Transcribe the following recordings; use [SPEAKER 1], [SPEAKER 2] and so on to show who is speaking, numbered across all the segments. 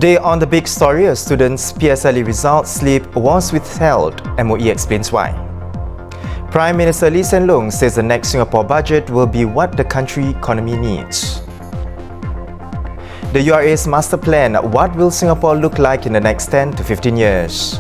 [SPEAKER 1] Today on The Big Story, a student's PSLE result slip was withheld. MOE explains why. Prime Minister Lee Hsien Loong says the next Singapore budget will be what the country economy needs. The URA's Masterplan, what will Singapore look like in the next 10 to 15 years?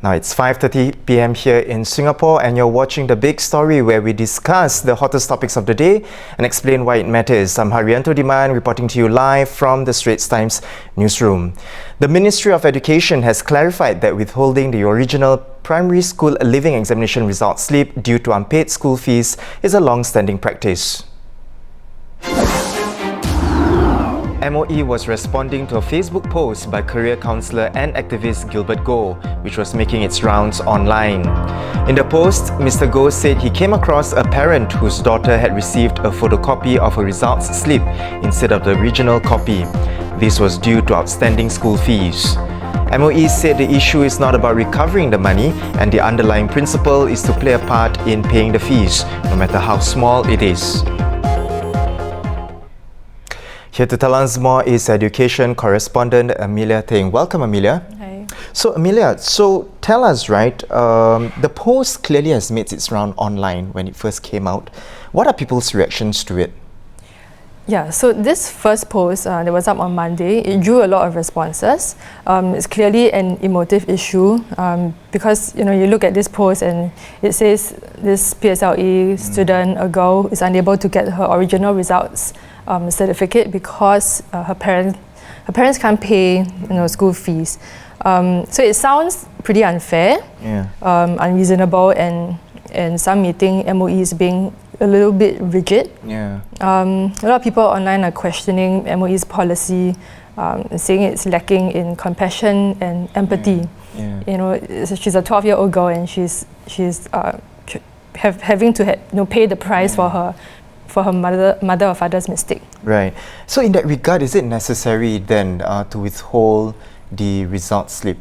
[SPEAKER 1] Now it's 5:30 p.m. here in Singapore and you're watching The Big Story, where we discuss the hottest topics of the day and explain why it matters. I'm Haryanto Diman, reporting to you live from the Straits Times newsroom. The Ministry of Education has clarified that withholding the original primary school leaving examination result slip due to unpaid school fees is a long-standing practice. MOE was responding to a Facebook post by career counsellor and activist Gilbert Goh, which was making its rounds online. In the post, Mr. Goh said he came across a parent whose daughter had received a photocopy of a results slip instead of the original copy. This was due to outstanding school fees. MOE said the issue is not about recovering the money, and the underlying principle is to play a part in paying the fees, no matter how small it is. Here to tell us more is education correspondent Amelia Teng. Welcome, Amelia.
[SPEAKER 2] Hi.
[SPEAKER 1] So, Amelia, tell us, right, the post clearly has made its round online when it first came out. What are people's reactions to it?
[SPEAKER 2] Yeah, so this first post that was up on Monday, it drew a lot of responses. It's clearly an emotive issue because you look at this post and it says this PSLE student, a girl, is unable to get her original results certificate because her parents can't pay school fees. So it sounds pretty unfair, unreasonable, and some meeting MOE is being a little bit rigid. A lot of people online are questioning MOE's policy, saying it's lacking in compassion and empathy. She's a 12-year-old girl and she's having to pay the price for her mother or father's mistake. Right.
[SPEAKER 1] So in that regard, is it necessary then to withhold the result slip?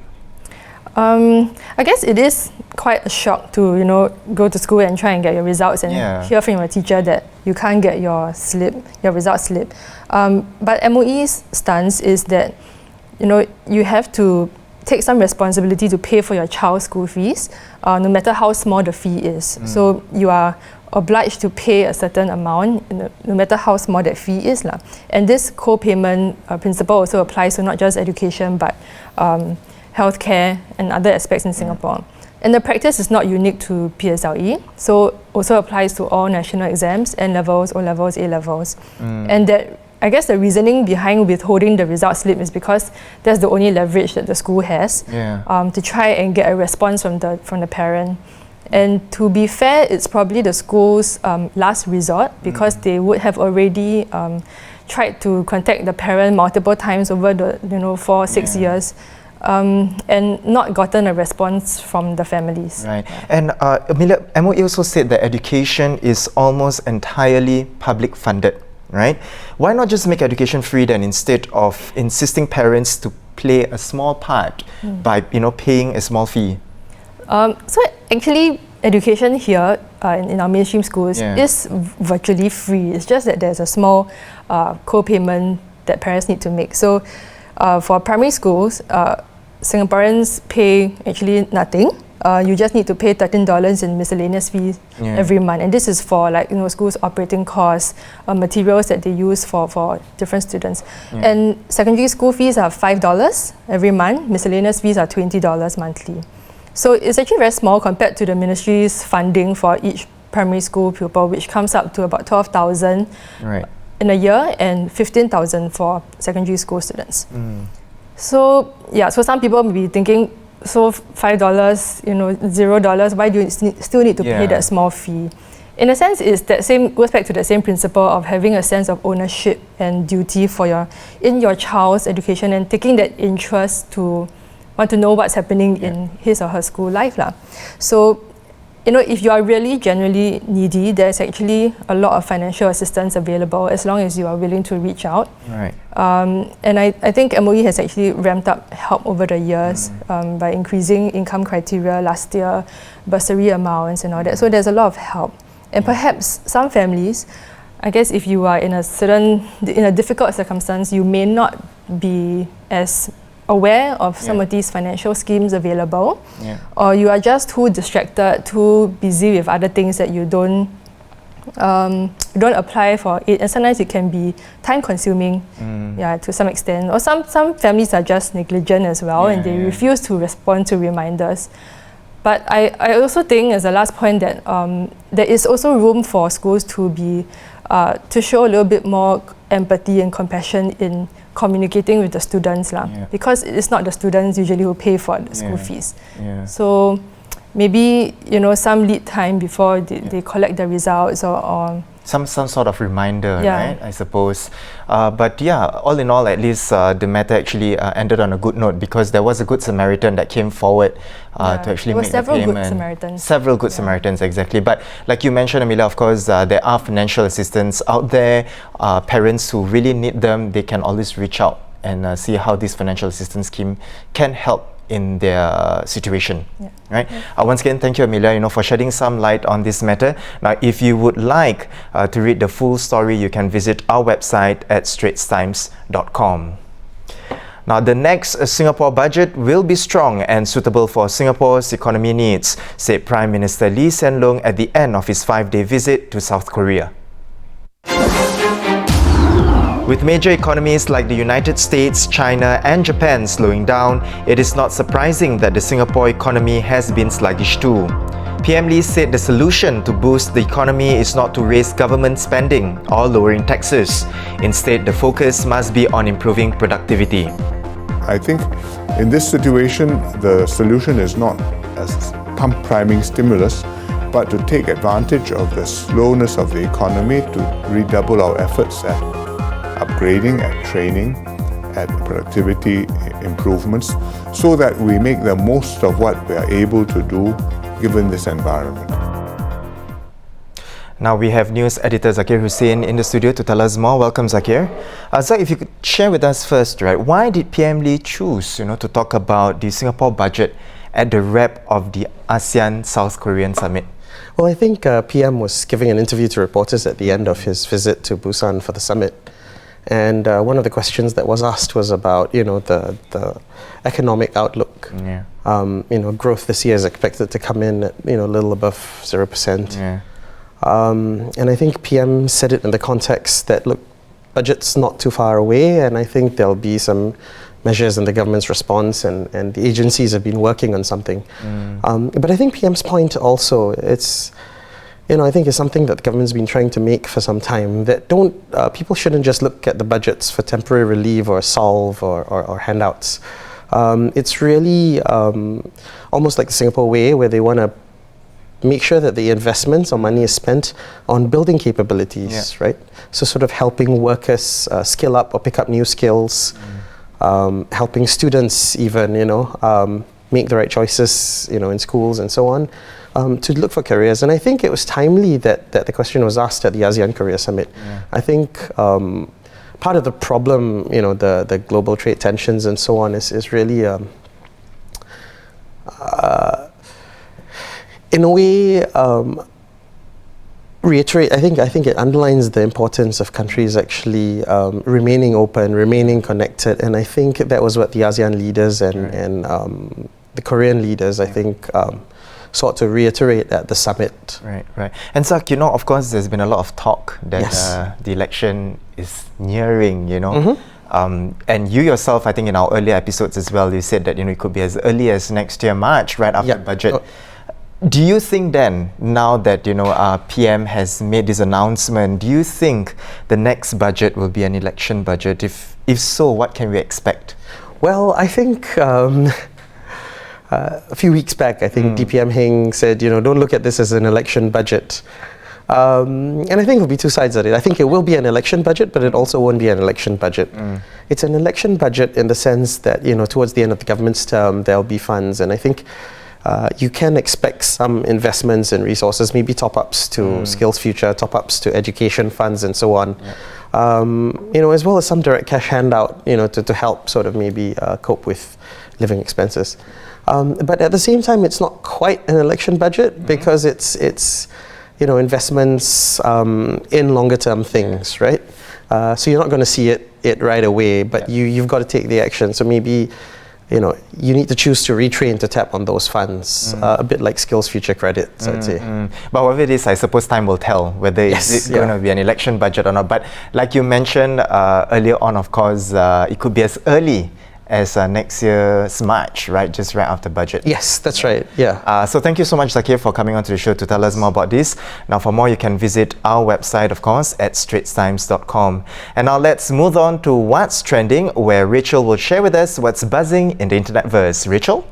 [SPEAKER 2] I guess it is quite a shock to go to school and try and get your results and hear from your teacher that you can't get your result slip. But MOE's stance is that you have to take some responsibility to pay for your child's school fees, no matter how small the fee is. So you are obliged to pay a certain amount, no matter how small that fee is. And this co-payment principle also applies to not just education, but healthcare and other aspects in Singapore. And the practice is not unique to PSLE, so also applies to all national exams, N-levels, O-levels, A-levels. And that, I guess the reasoning behind withholding the result slip is because that's the only leverage that the school has to try and get a response from the parent. And to be fair, it's probably the school's last resort because they would have already tried to contact the parent multiple times over the 4-6 years and not gotten a response from the families.
[SPEAKER 1] Right. And Amelia, MOE also said that education is almost entirely public funded, right? Why not just make education free then, instead of insisting parents to play a small part by paying a small fee? So
[SPEAKER 2] actually, education here in our mainstream schools is virtually free. It's just that there's a small co-payment that parents need to make. So for primary schools, Singaporeans pay actually nothing. You just need to pay $13 in miscellaneous fees every month, and this is for schools' operating costs, materials that they use for different students. And secondary school fees are $5 every month. Miscellaneous fees are $20 monthly. So it's actually very small compared to the ministry's funding for each primary school pupil, which comes up to about 12,000 in a year and 15,000 for secondary school students. So some people may be thinking, so $5, $0, why do you still need to pay that small fee? In a sense, goes back to the same principle of having a sense of ownership and duty in your child's education and taking that interest to want to know what's happening in his or her school life. So if you are really genuinely needy, there's actually a lot of financial assistance available as long as you are willing to reach out.
[SPEAKER 1] Right.
[SPEAKER 2] And I think MOE has actually ramped up help over the years by increasing income criteria last year, bursary amounts and all that. So there's a lot of help. And perhaps some families, I guess if you are in a difficult circumstance, you may not be as aware of some of these financial schemes available, or you are just too distracted, too busy with other things that you don't apply for it. And sometimes it can be time consuming, to some extent. Or some families are just negligent as well, and they refuse to respond to reminders. But I also think, as a last point, that there is also room for schools to be to show a little bit more empathy and compassion in communicating with the students, because it's not the students usually who pay for the school fees. So maybe some lead time before they collect the results, or
[SPEAKER 1] some sort of reminder, right? I suppose. But all in all, at least the matter actually ended on a good note, because there was a good Samaritan that came forward to actually make the payment. Several good Samaritans, exactly. But like you mentioned, Amelia, of course, there are financial assistance out there. Parents who really need them, they can always reach out and see how this financial assistance scheme can help in their situation, right? Once again, thank you, Amelia, for shedding some light on this matter. Now, if you would like to read the full story, you can visit our website at straitstimes.com. Now, the next Singapore budget will be strong and suitable for Singapore's economy needs, said Prime Minister Lee Hsien Loong at the end of his 5-day visit to South Korea. With major economies like the United States, China and Japan slowing down, it is not surprising that the Singapore economy has been sluggish too. PM Lee said the solution to boost the economy is not to raise government spending or lowering taxes. Instead, the focus must be on improving productivity.
[SPEAKER 3] I think in this situation, the solution is not as pump-priming stimulus, but to take advantage of the slowness of the economy to redouble our efforts at upgrading, at training, at productivity improvements, so that we make the most of what we are able to do given this environment.
[SPEAKER 1] Now we have news editor Zakir Hussain in the studio to tell us more. Welcome, Zakir. Zak, if you could share with us first, right, why did PM Lee choose, to talk about the Singapore budget at the wrap of the ASEAN-South Korean summit?
[SPEAKER 4] Well, I think PM was giving an interview to reporters at the end of his visit to Busan for the summit. And one of the questions that was asked was about, the economic outlook. Growth this year is expected to come in at, a little above 0%. And I think PM said it in the context that, look, budget's not too far away, and I think there'll be some measures in the government's response, and the agencies have been working on something. But I think PM's point also, I think it's something that the government's been trying to make for some time, that people shouldn't just look at the budgets for temporary relief or solve or handouts. It's really almost like the Singapore way, where they want to make sure that the investments or money is spent on building capabilities, right? So sort of helping workers skill up or pick up new skills, helping students even, make the right choices, in schools and so on. To look for careers. And I think it was timely that the question was asked at the ASEAN Korea Summit. I think part of the problem, the global trade tensions and so on is really, in a way, reiterate, I think it underlines the importance of countries actually remaining open, remaining connected. And I think that was what the ASEAN leaders and the Korean leaders, I think, sought to reiterate at the summit.
[SPEAKER 1] Right. And Zak, of course, there's been a lot of talk that the election is nearing, and you yourself, I think in our earlier episodes as well, you said that, it could be as early as next year, March, right after the budget. Do you think then, now that, PM has made this announcement, do you think the next budget will be an election budget? If so, what can we expect?
[SPEAKER 4] Well, I think a few weeks back, I think DPM Heng said, don't look at this as an election budget. And I think there'll be two sides of it. I think it will be an election budget, but it also won't be an election budget. It's an election budget in the sense that, towards the end of the government's term, there'll be funds. And I think you can expect some investments and resources, maybe top-ups to Skills Future, top-ups to education funds and so on. As well as some direct cash handout, to help sort of maybe cope with living expenses. But at the same time, it's not quite an election budget because it's investments in longer-term things, right? So you're not going to see it right away, but you've got to take the action. So maybe you need to choose to retrain to tap on those funds, a bit like Skills Future credits, I'd say.
[SPEAKER 1] But whatever it is, I suppose time will tell whether it's going to be an election budget or not. But like you mentioned earlier on, of course, it could be as early as next year's March, right? Just right after budget.
[SPEAKER 4] Yes, that's right. Yeah.
[SPEAKER 1] So thank you so much, Zakir, for coming on to the show to tell us more about this. Now, for more, you can visit our website, of course, at straitstimes.com. And now let's move on to What's Trending, where Rachel will share with us what's buzzing in the internetverse. Rachel?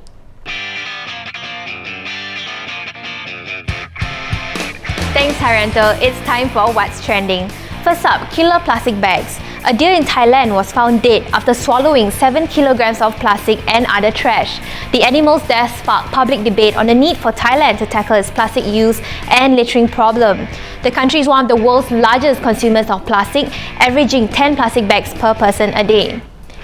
[SPEAKER 5] Thanks, Harianto. It's time for What's Trending. First up, killer plastic bags. A deer in Thailand was found dead after swallowing 7 kilograms of plastic and other trash. The animal's death sparked public debate on the need for Thailand to tackle its plastic use and littering problem. The country is one of the world's largest consumers of plastic, averaging 10 plastic bags per person a day.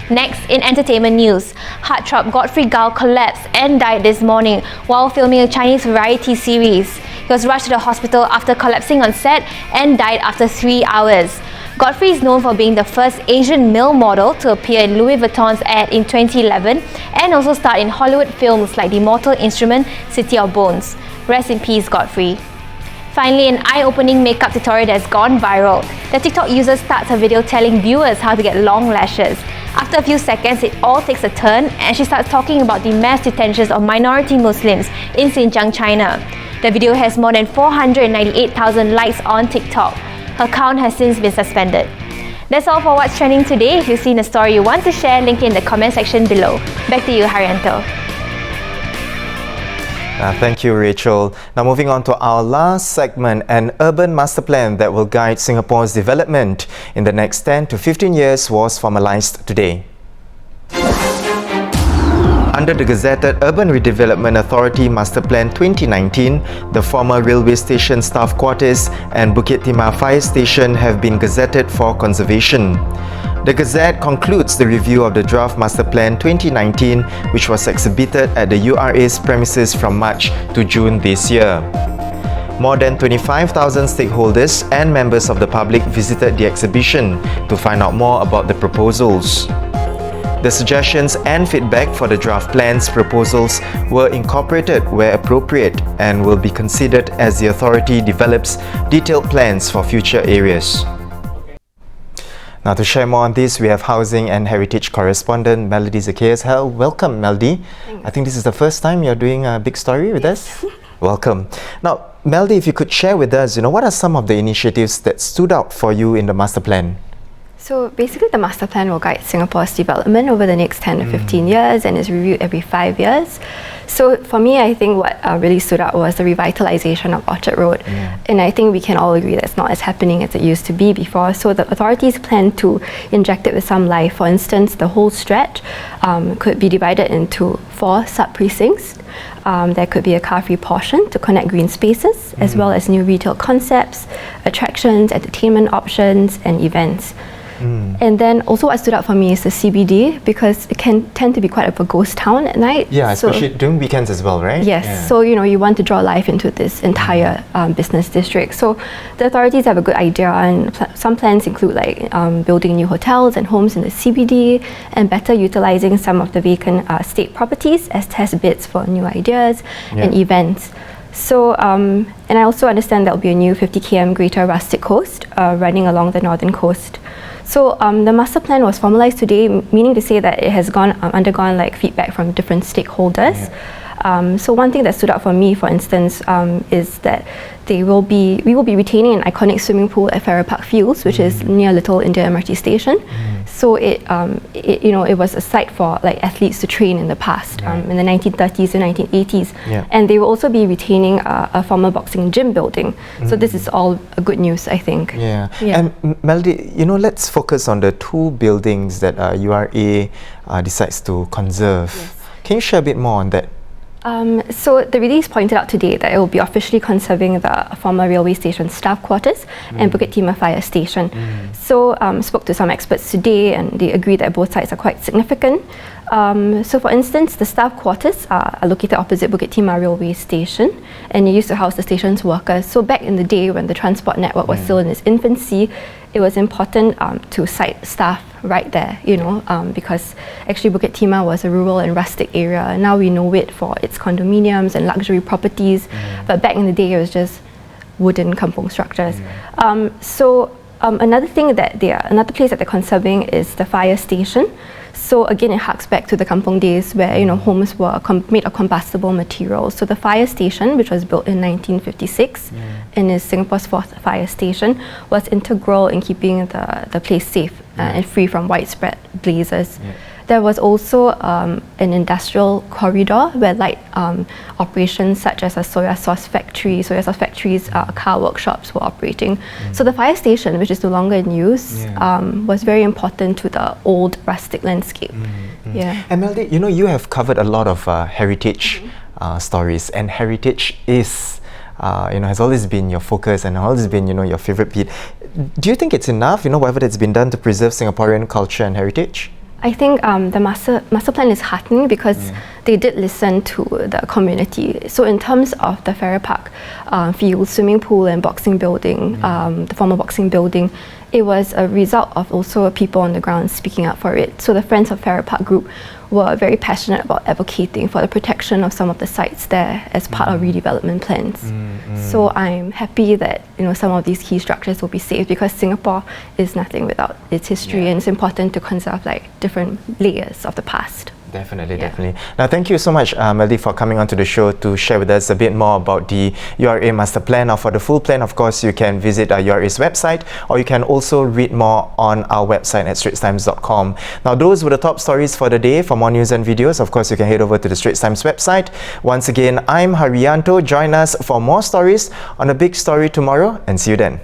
[SPEAKER 5] Next, in entertainment news, heartthrob Godfrey Gao collapsed and died this morning while filming a Chinese variety series. He was rushed to the hospital after collapsing on set and died after 3 hours. Godfrey is known for being the first Asian male model to appear in Louis Vuitton's ad in 2011 and also starred in Hollywood films like The Mortal Instrument, City of Bones. Rest in peace, Godfrey. Finally, an eye-opening makeup tutorial that's gone viral. The TikTok user starts her video telling viewers how to get long lashes. After a few seconds, it all takes a turn and she starts talking about the mass detentions of minority Muslims in Xinjiang, China. The video has more than 498,000 likes on TikTok. Her account has since been suspended. That's all for What's Trending today. If you've seen a story you want to share, link it in the comment section below. Back to you, Harianto.
[SPEAKER 1] Thank you, Rachel. Now moving on to our last segment, an urban master plan that will guide Singapore's development in the next 10 to 15 years was formalized today. Under the gazetted Urban Redevelopment Authority Masterplan 2019, the former railway station staff quarters and Bukit Timah Fire Station have been gazetted for conservation. The Gazette concludes the review of the draft Masterplan 2019, which was exhibited at the URA's premises from March to June this year. More than 25,000 stakeholders and members of the public visited the exhibition to find out more about the proposals. The suggestions and feedback for the draft plans proposals were incorporated where appropriate and will be considered as the authority develops detailed plans for future areas. Now to share more on this, we have Housing and Heritage correspondent Melody Zacchaeus. Hello, welcome Melody. I think this is the first time you're doing a big story with us. Welcome. Now Melody, if you could share with us, what are some of the initiatives that stood out for you in the master plan?
[SPEAKER 6] So basically the master plan will guide Singapore's development over the next 10 to 15 years and is reviewed every 5 years. So for me, I think what really stood out was the revitalization of Orchard Road. And I think we can all agree that it's not as happening as it used to be before. So the authorities plan to inject it with some life. For instance, the whole stretch could be divided into 4 sub-precincts. There could be a car-free portion to connect green spaces, as well as new retail concepts, attractions, entertainment options, and events. And then also what stood out for me is the CBD, because it can tend to be quite of a ghost town at night.
[SPEAKER 1] Yeah, especially during weekends as well, right?
[SPEAKER 6] Yes, so you want to draw life into this entire business district. So the authorities have a good idea, and some plans include like building new hotels and homes in the CBD and better utilizing some of the vacant state properties as test beds for new ideas and events. So, and I also understand there will be a new 50 km Greater Rustic Coast running along the northern coast. So the master plan was formalized today, meaning to say that it has undergone like feedback from different stakeholders. So one thing that stood out for me, for instance, is that we will be retaining an iconic swimming pool at Farrer Park Fields, which is near Little India MRT station. So it was a site for like athletes to train in the past, in the 1930s and 1980s. And they will also be retaining a former boxing gym building. So this is all good news, I think.
[SPEAKER 1] And Melody, let's focus on the 2 buildings that URA decides to conserve. Can you share a bit more on that?
[SPEAKER 6] So the release pointed out today that it will be officially conserving the former railway station staff quarters and Bukit Timah Fire Station. So spoke to some experts today and they agree that both sites are quite significant. So for instance, the staff quarters are located opposite Bukit Timah Railway Station and it used to house the station's workers. So back in the day when the transport network was still in its infancy, it was important to site staff right there, because actually Bukit Timah was a rural and rustic area. Now we know it for its condominiums and luxury properties, but back in the day it was just wooden kampong structures. Another place that they're conserving is the fire station. So again, it harks back to the kampong days where homes were made of combustible materials. So the fire station, which was built in 1956 and is Singapore's 4th fire station, was integral in keeping the place safe and free from widespread blazes. There was also an industrial corridor where light operations such as a soya sauce factories, car workshops were operating. So the fire station, which is no longer in use, was very important to the old rustic landscape.
[SPEAKER 1] MLD, you have covered a lot of heritage stories, and heritage is has always been your focus and always been your favorite beat. Do you think it's enough, whatever that's been done to preserve Singaporean culture and heritage?
[SPEAKER 6] I think the master plan is heartening because they did listen to the community. So in terms of the Farrer Park field, swimming pool and boxing building, the former boxing building, it was a result of also people on the ground speaking up for it. So the Friends of Farrer Park group were very passionate about advocating for the protection of some of the sites there as part of redevelopment plans. So I'm happy that some of these key structures will be saved because Singapore is nothing without its history and it's important to conserve different layers of the past.
[SPEAKER 1] Definitely. Now, thank you so much, Melody, for coming onto the show to share with us a bit more about the URA Masterplan. Now, for the full plan, of course, you can visit URA's website, or you can also read more on our website at straitstimes.com. Now, those were the top stories for the day. For more news and videos, of course, you can head over to the Straits Times website. Once again, I'm Haryanto. Join us for more stories on A Big Story tomorrow, and see you then.